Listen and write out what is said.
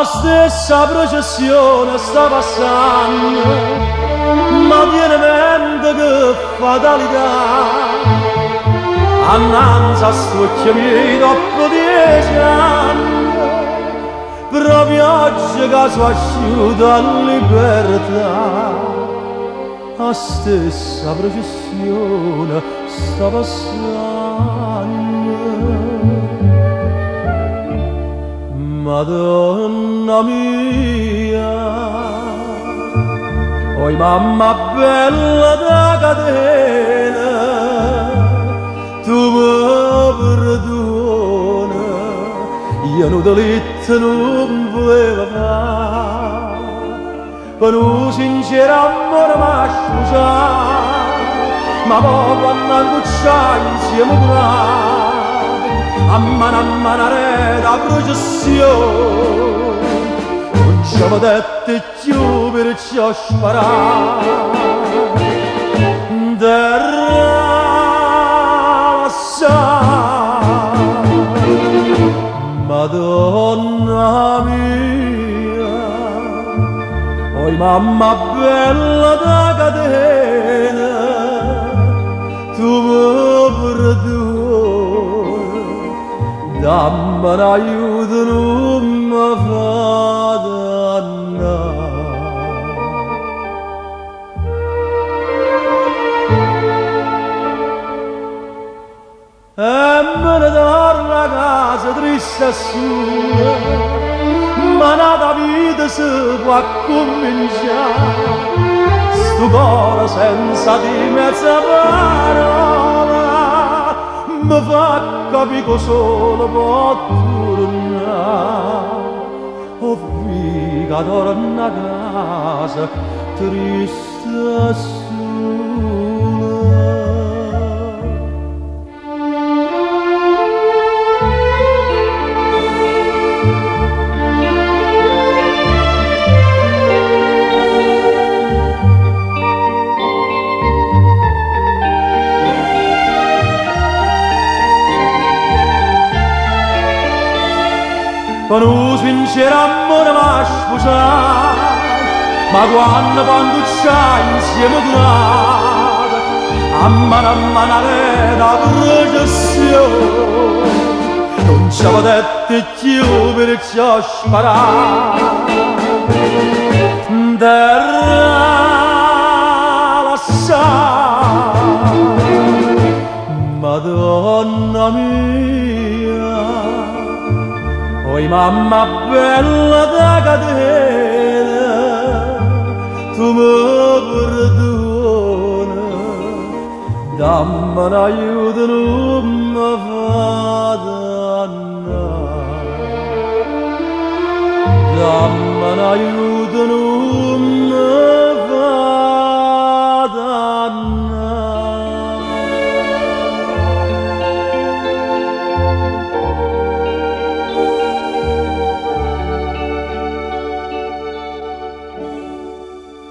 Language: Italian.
stessa processione sta passando, ma tiene mente che fatalità. Annanzi a stucchi miei dopo 10 anni, proprio oggi che sono asciuto a libertà. La stessa processione sta passando. Madonna mia, oi mamma bella da catena, tu mi perdona, io non delitto non volevo fare, per un sincero amore mi scusa, ma poi quando angucciai insieme a mano la processione, non ci avevo detto più perciò sparare. Madonna mia, oi mamma bella da catena, tu mi perdoni, dammi un aiuto, non mi fa dannare. E me ne torno a casa triste e sola, ma nata vita si può cominciare. Sto cuore senza di mezza parola mi fa capire che solo può tornare. Ho figa torna a casa triste e sola. Con un sincero amore mi sposato, ma quando c'hai insieme durata, a mano la processione, non ci avevo detto più perciò sparare. Terra lasciare, Madonna mia, oi mamma bella da catena, tu mi perdona, dammi un aiuto, non mi fa dannare. Dammi un aiuto, non